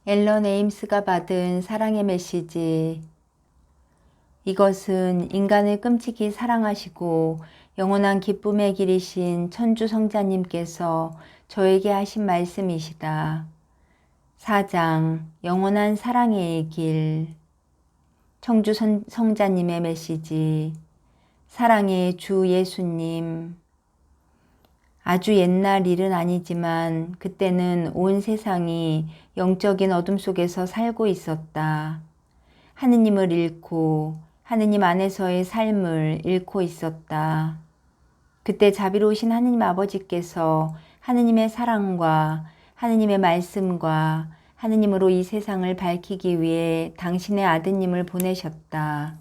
앨런 에임스가 받은 사랑의 메시지. 이것은 인간을 끔찍이 사랑하시고 영원한 기쁨의 길이신 천주 성자님께서 저에게 하신 말씀이시다. 4장 영원한 사랑의 길. 천주 성자님의 메시지. 사랑의 주 예수님. 아주 옛날 일은 아니지만 그때는 온 세상이 영적인 어둠 속에서 살고 있었다. 하느님을 잃고 하느님 안에서의 삶을 잃고 있었다. 그때 자비로우신 하느님 아버지께서 하느님의 사랑과 하느님의 말씀과 하느님으로 이 세상을 밝히기 위해 당신의 아드님을 보내셨다.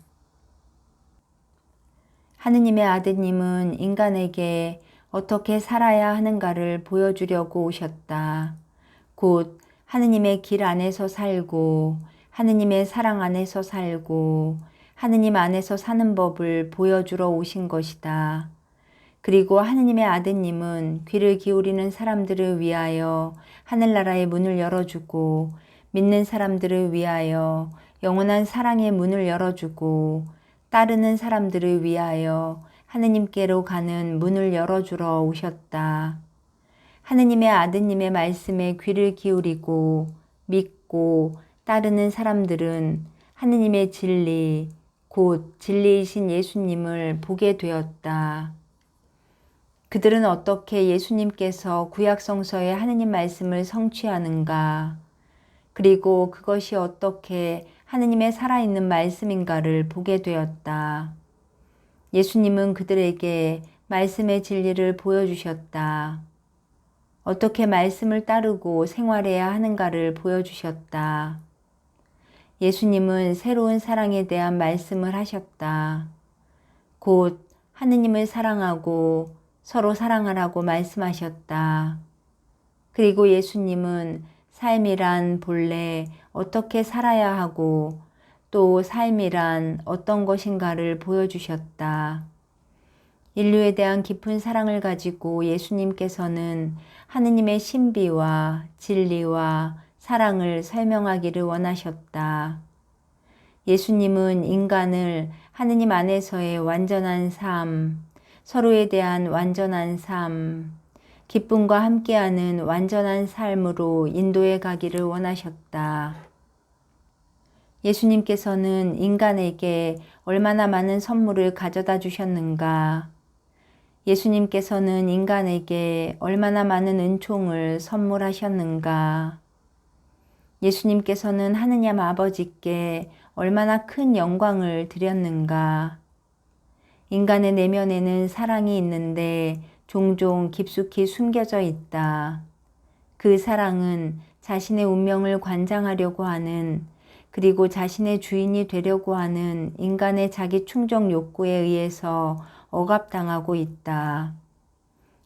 하느님의 아드님은 인간에게 어떻게 살아야 하는가를 보여주려고 오셨다. 곧 하느님의 길 안에서 살고 하느님의 사랑 안에서 살고 하느님 안에서 사는 법을 보여주러 오신 것이다. 그리고 하느님의 아드님은 귀를 기울이는 사람들을 위하여 하늘나라의 문을 열어주고 믿는 사람들을 위하여 영원한 사랑의 문을 열어주고 따르는 사람들을 위하여 하느님께로 가는 문을 열어주러 오셨다. 하느님의 아드님의 말씀에 귀를 기울이고 믿고 따르는 사람들은 하느님의 진리, 곧 진리이신 예수님을 보게 되었다. 그들은 어떻게 예수님께서 구약성서의 하느님 말씀을 성취하는가, 그리고 그것이 어떻게 하느님의 살아있는 말씀인가를 보게 되었다. 예수님은 그들에게 말씀의 진리를 보여주셨다. 어떻게 말씀을 따르고 생활해야 하는가를 보여주셨다. 예수님은 새로운 사랑에 대한 말씀을 하셨다. 곧 하느님을 사랑하고 서로 사랑하라고 말씀하셨다. 그리고 예수님은 삶이란 본래 어떻게 살아야 하고 또 삶이란 어떤 것인가를 보여주셨다. 인류에 대한 깊은 사랑을 가지고 예수님께서는 하느님의 신비와 진리와 사랑을 설명하기를 원하셨다. 예수님은 인간을 하느님 안에서의 완전한 삶, 서로에 대한 완전한 삶, 기쁨과 함께하는 완전한 삶으로 인도해 가기를 원하셨다. 예수님께서는 인간에게 얼마나 많은 선물을 가져다 주셨는가? 예수님께서는 인간에게 얼마나 많은 은총을 선물하셨는가? 예수님께서는 하느님 아버지께 얼마나 큰 영광을 드렸는가? 인간의 내면에는 사랑이 있는데 종종 깊숙이 숨겨져 있다. 그 사랑은 자신의 운명을 관장하려고 하는, 그리고 자신의 주인이 되려고 하는 인간의 자기 충족 욕구에 의해서 억압당하고 있다.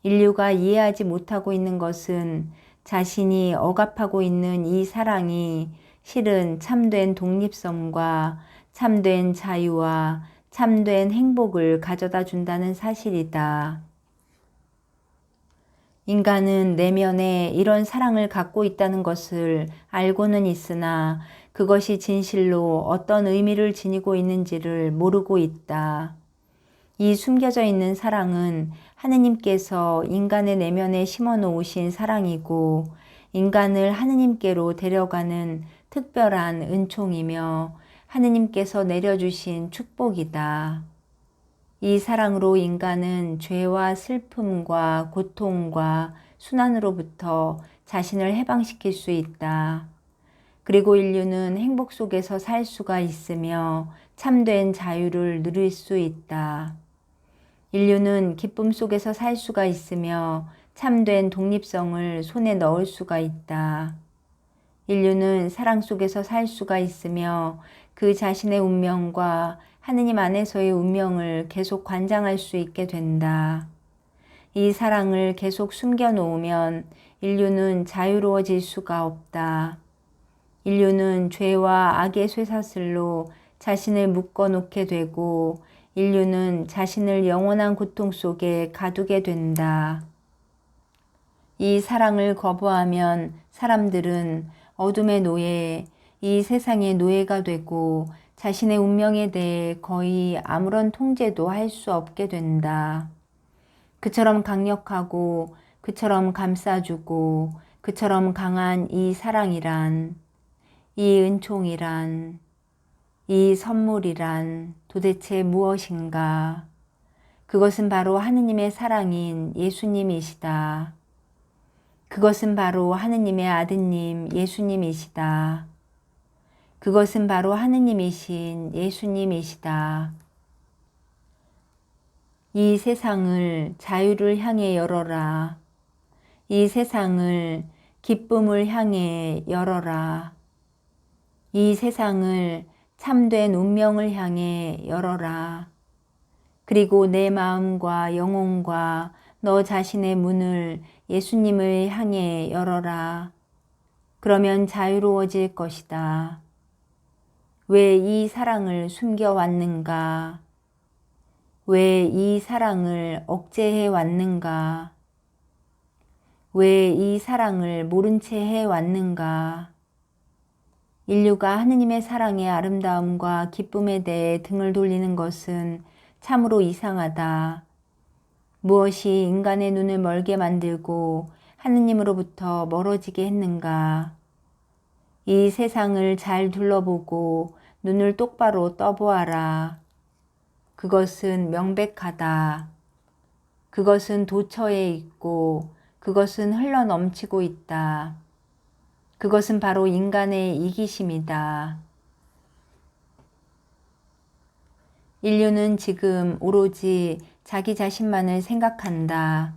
인류가 이해하지 못하고 있는 것은 자신이 억압하고 있는 이 사랑이 실은 참된 독립성과 참된 자유와 참된 행복을 가져다 준다는 사실이다. 인간은 내면에 이런 사랑을 갖고 있다는 것을 알고는 있으나 그것이 진실로 어떤 의미를 지니고 있는지를 모르고 있다. 이 숨겨져 있는 사랑은 하느님께서 인간의 내면에 심어 놓으신 사랑이고 인간을 하느님께로 데려가는 특별한 은총이며 하느님께서 내려주신 축복이다. 이 사랑으로 인간은 죄와 슬픔과 고통과 순환으로부터 자신을 해방시킬 수 있다. 그리고 인류는 행복 속에서 살 수가 있으며 참된 자유를 누릴 수 있다. 인류는 기쁨 속에서 살 수가 있으며 참된 독립성을 손에 넣을 수가 있다. 인류는 사랑 속에서 살 수가 있으며 그 자신의 운명과 하느님 안에서의 운명을 계속 관장할 수 있게 된다. 이 사랑을 계속 숨겨놓으면 인류는 자유로워질 수가 없다. 인류는 죄와 악의 쇠사슬로 자신을 묶어놓게 되고 인류는 자신을 영원한 고통 속에 가두게 된다. 이 사랑을 거부하면 사람들은 어둠의 노예, 이 세상의 노예가 되고 자신의 운명에 대해 거의 아무런 통제도 할 수 없게 된다. 그처럼 강력하고 그처럼 감싸주고 그처럼 강한 이 사랑이란, 이 은총이란, 이 선물이란 도대체 무엇인가? 그것은 바로 하느님의 사랑인 예수님이시다. 그것은 바로 하느님의 아드님 예수님이시다. 그것은 바로 하느님이신 예수님이시다. 이 세상을 자유를 향해 열어라. 이 세상을 기쁨을 향해 열어라. 이 세상을 참된 운명을 향해 열어라. 그리고 내 마음과 영혼과 너 자신의 문을 예수님을 향해 열어라. 그러면 자유로워질 것이다. 왜 이 사랑을 숨겨왔는가? 왜 이 사랑을 억제해 왔는가? 왜 이 사랑을 모른 채 해왔는가? 인류가 하느님의 사랑의 아름다움과 기쁨에 대해 등을 돌리는 것은 참으로 이상하다. 무엇이 인간의 눈을 멀게 만들고 하느님으로부터 멀어지게 했는가? 이 세상을 잘 둘러보고 눈을 똑바로 떠보아라. 그것은 명백하다. 그것은 도처에 있고 그것은 흘러넘치고 있다. 그것은 바로 인간의 이기심이다. 인류는 지금 오로지 자기 자신만을 생각한다.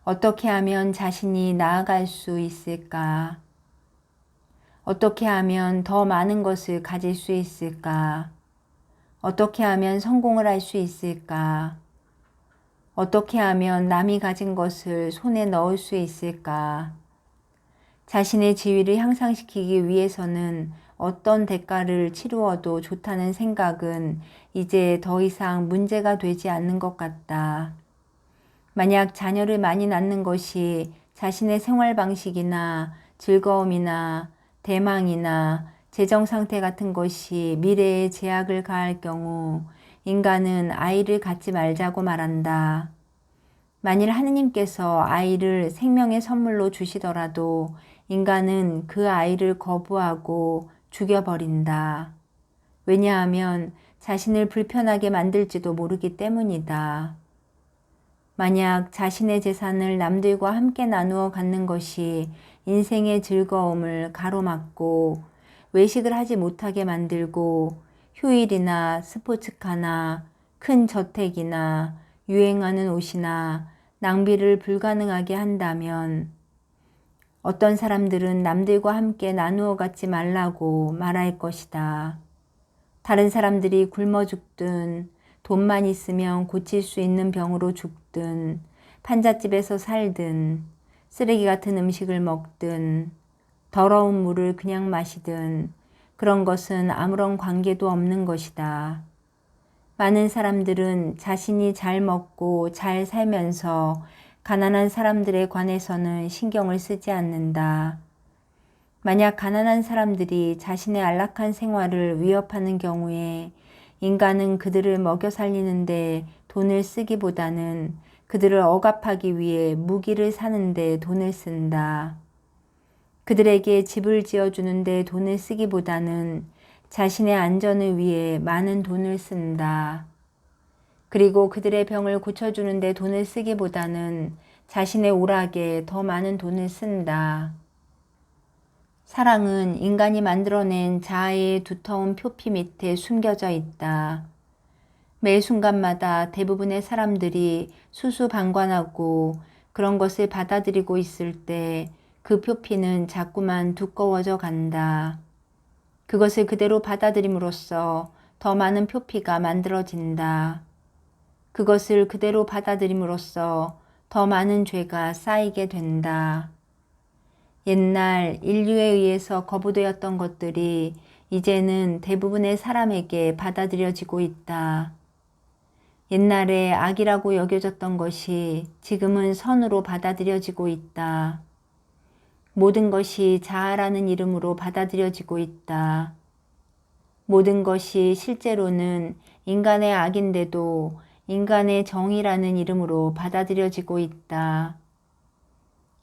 어떻게 하면 자신이 나아갈 수 있을까? 어떻게 하면 더 많은 것을 가질 수 있을까? 어떻게 하면 성공을 할 수 있을까? 어떻게 하면 남이 가진 것을 손에 넣을 수 있을까? 자신의 지위를 향상시키기 위해서는 어떤 대가를 치루어도 좋다는 생각은 이제 더 이상 문제가 되지 않는 것 같다. 만약 자녀를 많이 낳는 것이 자신의 생활 방식이나 즐거움이나 대망이나 재정 상태 같은 것이 미래에 제약을 가할 경우 인간은 아이를 갖지 말자고 말한다. 만일 하느님께서 아이를 생명의 선물로 주시더라도 인간은 그 아이를 거부하고 죽여버린다. 왜냐하면 자신을 불편하게 만들지도 모르기 때문이다. 만약 자신의 재산을 남들과 함께 나누어 갖는 것이 인생의 즐거움을 가로막고 외식을 하지 못하게 만들고 휴일이나 스포츠카나 큰 저택이나 유행하는 옷이나 낭비를 불가능하게 한다면 어떤 사람들은 남들과 함께 나누어 갖지 말라고 말할 것이다. 다른 사람들이 굶어 죽든 돈만 있으면 고칠 수 있는 병으로 죽든 판잣집에서 살든 쓰레기 같은 음식을 먹든 더러운 물을 그냥 마시든 그런 것은 아무런 관계도 없는 것이다. 많은 사람들은 자신이 잘 먹고 잘 살면서 가난한 사람들에 관해서는 신경을 쓰지 않는다. 만약 가난한 사람들이 자신의 안락한 생활을 위협하는 경우에 인간은 그들을 먹여 살리는데 돈을 쓰기보다는 그들을 억압하기 위해 무기를 사는데 돈을 쓴다. 그들에게 집을 지어주는데 돈을 쓰기보다는 자신의 안전을 위해 많은 돈을 쓴다. 그리고 그들의 병을 고쳐주는데 돈을 쓰기보다는 자신의 오락에 더 많은 돈을 쓴다. 사랑은 인간이 만들어낸 자아의 두터운 표피 밑에 숨겨져 있다. 매 순간마다 대부분의 사람들이 수수방관하고 그런 것을 받아들이고 있을 때 그 표피는 자꾸만 두꺼워져 간다. 그것을 그대로 받아들임으로써 더 많은 표피가 만들어진다. 그것을 그대로 받아들임으로써 더 많은 죄가 쌓이게 된다. 옛날 인류에 의해서 거부되었던 것들이 이제는 대부분의 사람에게 받아들여지고 있다. 옛날에 악이라고 여겨졌던 것이 지금은 선으로 받아들여지고 있다. 모든 것이 자아라는 이름으로 받아들여지고 있다. 모든 것이 실제로는 인간의 악인데도 인간의 정의라는 이름으로 받아들여지고 있다.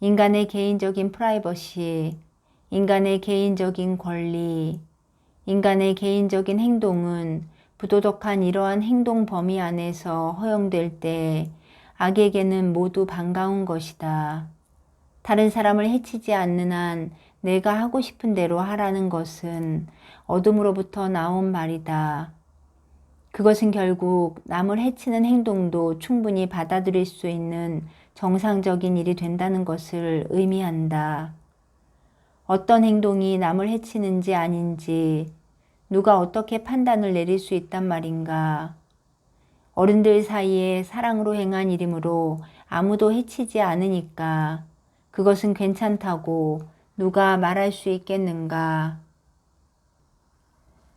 인간의 개인적인 프라이버시, 인간의 개인적인 권리, 인간의 개인적인 행동은 부도덕한 이러한 행동 범위 안에서 허용될 때 악에게는 모두 반가운 것이다. 다른 사람을 해치지 않는 한 내가 하고 싶은 대로 하라는 것은 어둠으로부터 나온 말이다. 그것은 결국 남을 해치는 행동도 충분히 받아들일 수 있는 정상적인 일이 된다는 것을 의미한다. 어떤 행동이 남을 해치는지 아닌지 누가 어떻게 판단을 내릴 수 있단 말인가. 어른들 사이에 사랑으로 행한 일이므로 아무도 해치지 않으니까 그것은 괜찮다고 누가 말할 수 있겠는가.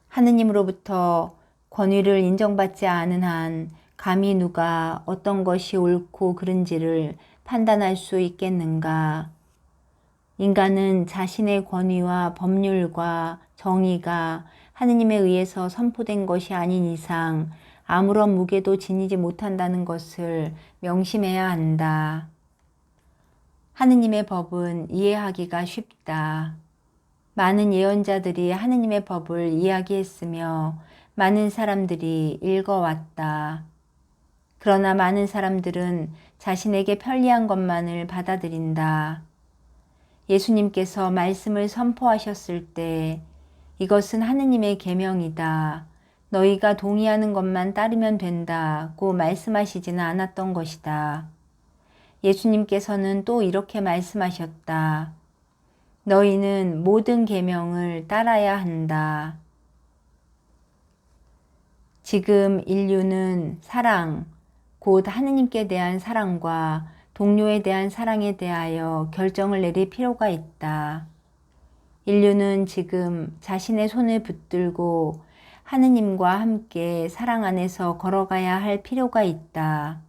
하느님으로부터 권위를 인정받지 않은 한 감히 누가 어떤 것이 옳고 그른지를 판단할 수 있겠는가. 인간은 자신의 권위와 법률과 정의가 하느님에 의해서 선포된 것이 아닌 이상 아무런 무게도 지니지 못한다는 것을 명심해야 한다. 하느님의 법은 이해하기가 쉽다. 많은 예언자들이 하느님의 법을 이야기했으며 많은 사람들이 읽어왔다. 그러나 많은 사람들은 자신에게 편리한 것만을 받아들인다. 예수님께서 말씀을 선포하셨을 때 이것은 하느님의 계명이다. 너희가 동의하는 것만 따르면 된다고 말씀하시지는 않았던 것이다. 예수님께서는 또 이렇게 말씀하셨다. 너희는 모든 계명을 따라야 한다. 지금 인류는 사랑, 곧 하느님께 대한 사랑과 동료에 대한 사랑에 대하여 결정을 내릴 필요가 있다. 인류는 지금 자신의 손을 붙들고 하느님과 함께 사랑 안에서 걸어가야 할 필요가 있다.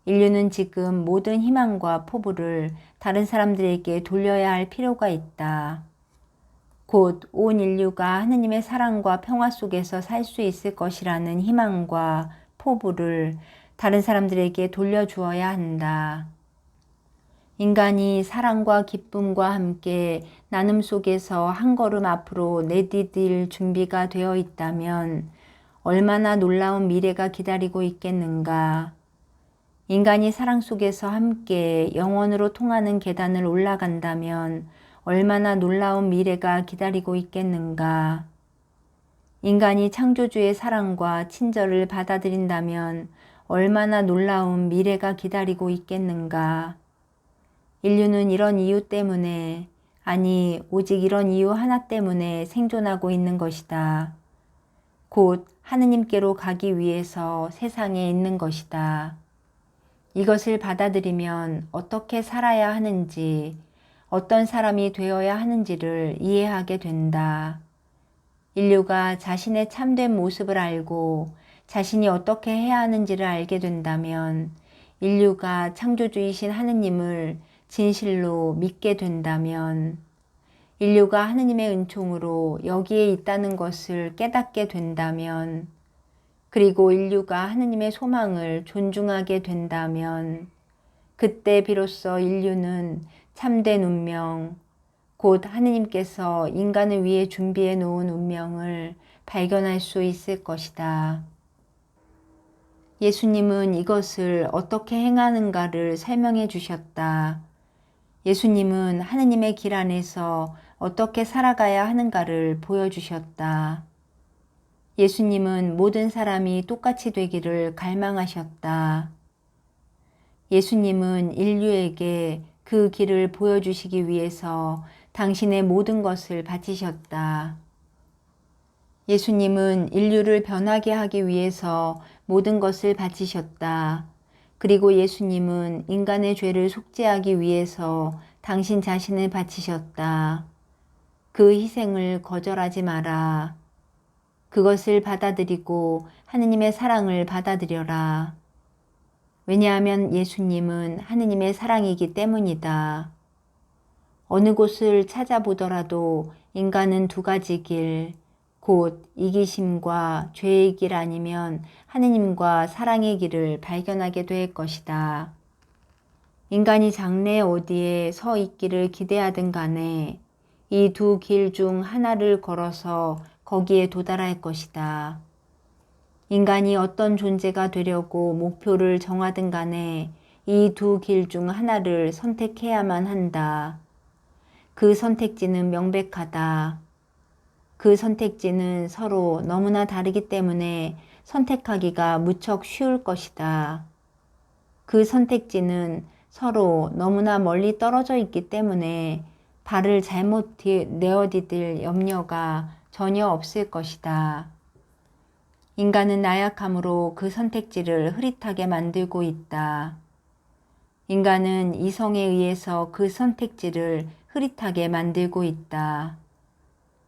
인류는 지금 모든 희망과 포부를 다른 사람들에게 돌려야 할 필요가 있다. 곧 온 인류가 하느님의 사랑과 평화 속에서 살 수 있을 것이라는 희망과 포부를 다른 사람들에게 돌려주어야 한다. 인간이 사랑과 기쁨과 함께 나눔 속에서 한 걸음 앞으로 내디딜 준비가 되어 있다면 얼마나 놀라운 미래가 기다리고 있겠는가. 인간이 사랑 속에서 함께 영원으로 통하는 계단을 올라간다면 얼마나 놀라운 미래가 기다리고 있겠는가. 인간이 창조주의 사랑과 친절을 받아들인다면 얼마나 놀라운 미래가 기다리고 있겠는가. 인류는 이런 이유 때문에, 아니 오직 이런 이유 하나 때문에 생존하고 있는 것이다. 곧 하느님께로 가기 위해서 세상에 있는 것이다. 이것을 받아들이면 어떻게 살아야 하는지, 어떤 사람이 되어야 하는지를 이해하게 된다. 인류가 자신의 참된 모습을 알고 자신이 어떻게 해야 하는지를 알게 된다면 인류가 창조주이신 하느님을 진실로 믿게 된다면 인류가 하느님의 은총으로 여기에 있다는 것을 깨닫게 된다면 그리고 인류가 하느님의 소망을 존중하게 된다면 그때 비로소 인류는 참된 운명, 곧 하느님께서 인간을 위해 준비해 놓은 운명을 발견할 수 있을 것이다. 예수님은 이것을 어떻게 행하는가를 설명해 주셨다. 예수님은 하느님의 길 안에서 어떻게 살아가야 하는가를 보여주셨다. 예수님은 모든 사람이 똑같이 되기를 갈망하셨다. 예수님은 인류에게 그 길을 보여주시기 위해서 당신의 모든 것을 바치셨다. 예수님은 인류를 변하게 하기 위해서 모든 것을 바치셨다. 그리고 예수님은 인간의 죄를 속죄하기 위해서 당신 자신을 바치셨다. 그 희생을 거절하지 마라. 그것을 받아들이고 하느님의 사랑을 받아들여라. 왜냐하면 예수님은 하느님의 사랑이기 때문이다. 어느 곳을 찾아보더라도 인간은 두 가지 길, 곧 이기심과 죄의 길 아니면 하느님과 사랑의 길을 발견하게 될 것이다. 인간이 장래 어디에 서 있기를 기대하든 간에 이 두 길 중 하나를 걸어서 거기에 도달할 것이다. 인간이 어떤 존재가 되려고 목표를 정하든 간에 이 두 길 중 하나를 선택해야만 한다. 그 선택지는 명백하다. 그 선택지는 서로 너무나 다르기 때문에 선택하기가 무척 쉬울 것이다. 그 선택지는 서로 너무나 멀리 떨어져 있기 때문에 발을 잘못 내어디딜 염려가 전혀 없을 것이다. 인간은 나약함으로 그 선택지를 흐릿하게 만들고 있다. 인간은 이성에 의해서 그 선택지를 흐릿하게 만들고 있다.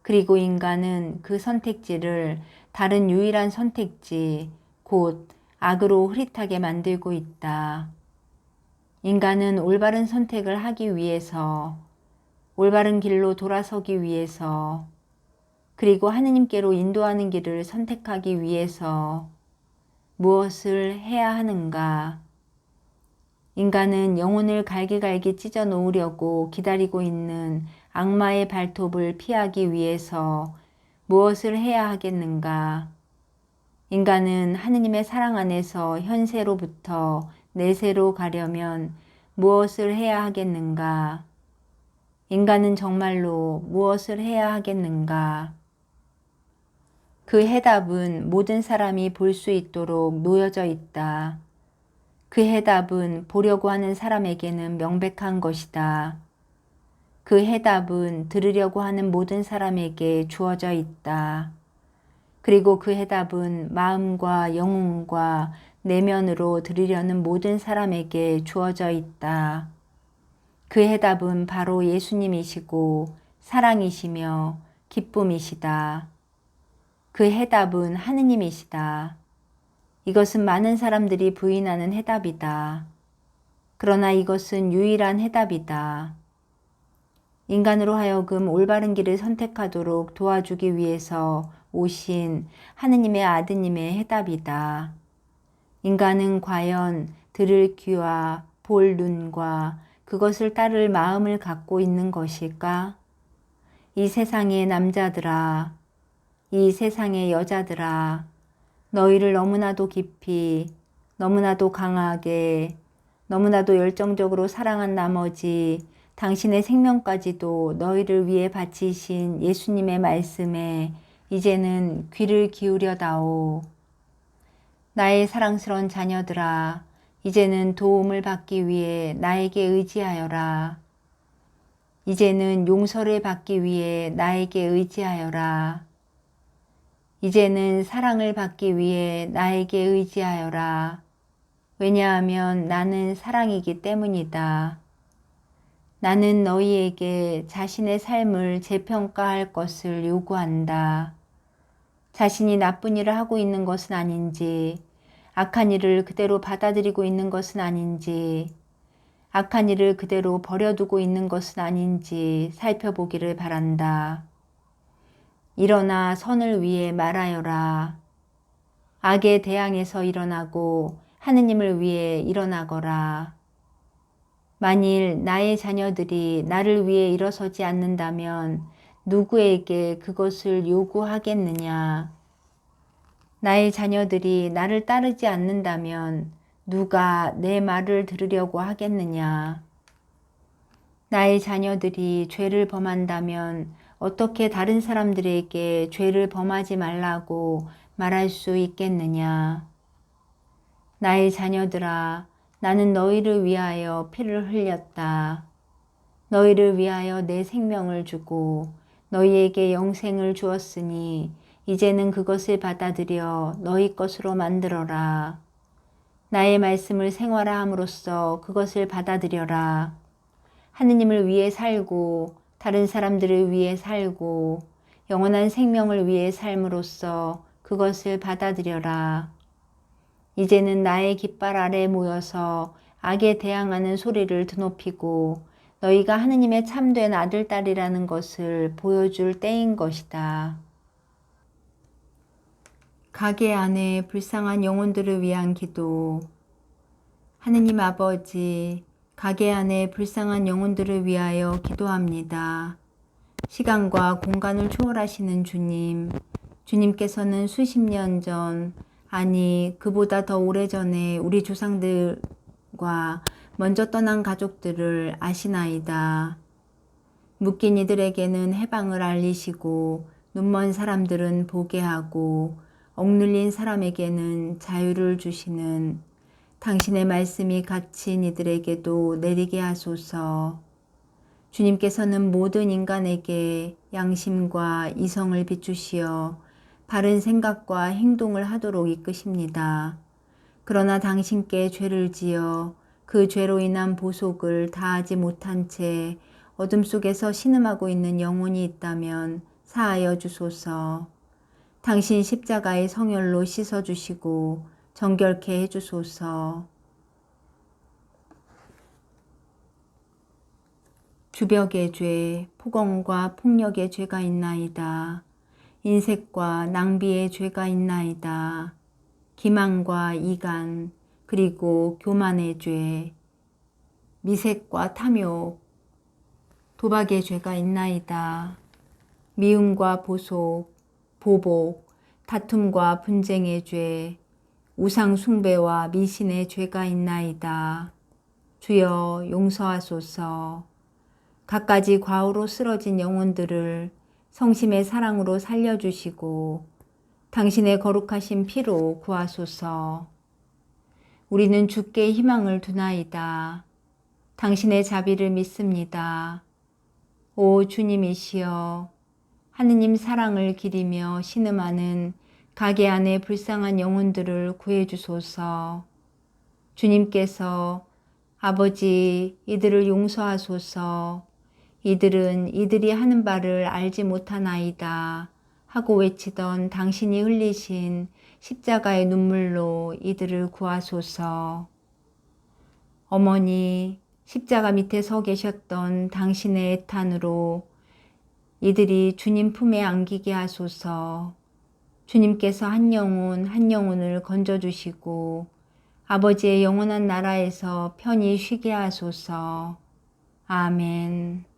그리고 인간은 그 선택지를 다른 유일한 선택지, 곧 악으로 흐릿하게 만들고 있다. 인간은 올바른 선택을 하기 위해서, 올바른 길로 돌아서기 위해서, 그리고 하느님께로 인도하는 길을 선택하기 위해서 무엇을 해야 하는가? 인간은 영혼을 갈기갈기 찢어 놓으려고 기다리고 있는 악마의 발톱을 피하기 위해서 무엇을 해야 하겠는가? 인간은 하느님의 사랑 안에서 현세로부터 내세로 가려면 무엇을 해야 하겠는가? 인간은 정말로 무엇을 해야 하겠는가? 그 해답은 모든 사람이 볼 수 있도록 놓여져 있다. 그 해답은 보려고 하는 사람에게는 명백한 것이다. 그 해답은 들으려고 하는 모든 사람에게 주어져 있다. 그리고 그 해답은 마음과 영혼과 내면으로 들으려는 모든 사람에게 주어져 있다. 그 해답은 바로 예수님이시고 사랑이시며 기쁨이시다. 그 해답은 하느님이시다. 이것은 많은 사람들이 부인하는 해답이다. 그러나 이것은 유일한 해답이다. 인간으로 하여금 올바른 길을 선택하도록 도와주기 위해서 오신 하느님의 아드님의 해답이다. 인간은 과연 들을 귀와 볼 눈과 그것을 따를 마음을 갖고 있는 것일까? 이 세상의 남자들아, 이 세상의 여자들아, 너희를 너무나도 깊이, 너무나도 강하게, 너무나도 열정적으로 사랑한 나머지 당신의 생명까지도 너희를 위해 바치신 예수님의 말씀에 이제는 귀를 기울여다오. 나의 사랑스러운 자녀들아, 이제는 도움을 받기 위해 나에게 의지하여라. 이제는 용서를 받기 위해 나에게 의지하여라. 이제는 사랑을 받기 위해 나에게 의지하여라. 왜냐하면 나는 사랑이기 때문이다. 나는 너희에게 자신의 삶을 재평가할 것을 요구한다. 자신이 나쁜 일을 하고 있는 것은 아닌지, 악한 일을 그대로 받아들이고 있는 것은 아닌지, 악한 일을 그대로 버려두고 있는 것은 아닌지 살펴보기를 바란다. 일어나 선을 위해 말하여라. 악에 대항해서 일어나고 하느님을 위해 일어나거라. 만일 나의 자녀들이 나를 위해 일어서지 않는다면 누구에게 그것을 요구하겠느냐? 나의 자녀들이 나를 따르지 않는다면 누가 내 말을 들으려고 하겠느냐? 나의 자녀들이 죄를 범한다면 어떻게 다른 사람들에게 죄를 범하지 말라고 말할 수 있겠느냐? 나의 자녀들아, 나는 너희를 위하여 피를 흘렸다. 너희를 위하여 내 생명을 주고 너희에게 영생을 주었으니 이제는 그것을 받아들여 너희 것으로 만들어라. 나의 말씀을 생활함으로써 그것을 받아들여라. 하느님을 위해 살고 다른 사람들을 위해 살고 영원한 생명을 위해 삶으로써 그것을 받아들여라. 이제는 나의 깃발 아래 모여서 악에 대항하는 소리를 드높이고 너희가 하느님의 참된 아들, 딸이라는 것을 보여줄 때인 것이다. 가게 안에 불쌍한 영혼들을 위한 기도. 하느님 아버지, 가게 안에 불쌍한 영혼들을 위하여 기도합니다. 시간과 공간을 초월하시는 주님, 주님께서는 수십 년 전, 아니 그보다 더 오래전에 우리 조상들과 먼저 떠난 가족들을 아시나이다. 묶인 이들에게는 해방을 알리시고 눈먼 사람들은 보게 하고 억눌린 사람에게는 자유를 주시는 당신의 말씀이 갇힌 이들에게도 내리게 하소서. 주님께서는 모든 인간에게 양심과 이성을 비추시어 바른 생각과 행동을 하도록 이끄십니다. 그러나 당신께 죄를 지어 그 죄로 인한 보속을 다하지 못한 채 어둠 속에서 신음하고 있는 영혼이 있다면 사하여 주소서. 당신 십자가의 성혈로 씻어주시고 정결케 해주소서. 주벽의 죄, 폭언과 폭력의 죄가 있나이다. 인색과 낭비의 죄가 있나이다. 기만과 이간, 그리고 교만의 죄, 미색과 탐욕, 도박의 죄가 있나이다. 미움과 보속, 보복, 다툼과 분쟁의 죄, 우상 숭배와 미신의 죄가 있나이다. 주여 용서하소서. 갖가지 과오로 쓰러진 영혼들을 성심의 사랑으로 살려주시고 당신의 거룩하신 피로 구하소서. 우리는 주께 희망을 두나이다. 당신의 자비를 믿습니다. 오 주님이시여, 하느님 사랑을 기리며 신음하는 가게 안에 불쌍한 영혼들을 구해주소서. 주님께서 아버지 이들을 용서하소서. 이들은 이들이 하는 바를 알지 못하나이다 하고 외치던 당신이 흘리신 십자가의 눈물로 이들을 구하소서. 어머니, 십자가 밑에 서 계셨던 당신의 애탄으로 이들이 주님 품에 안기게 하소서. 주님께서 한 영혼 한 영혼을 건져주시고 아버지의 영원한 나라에서 편히 쉬게 하소서. 아멘.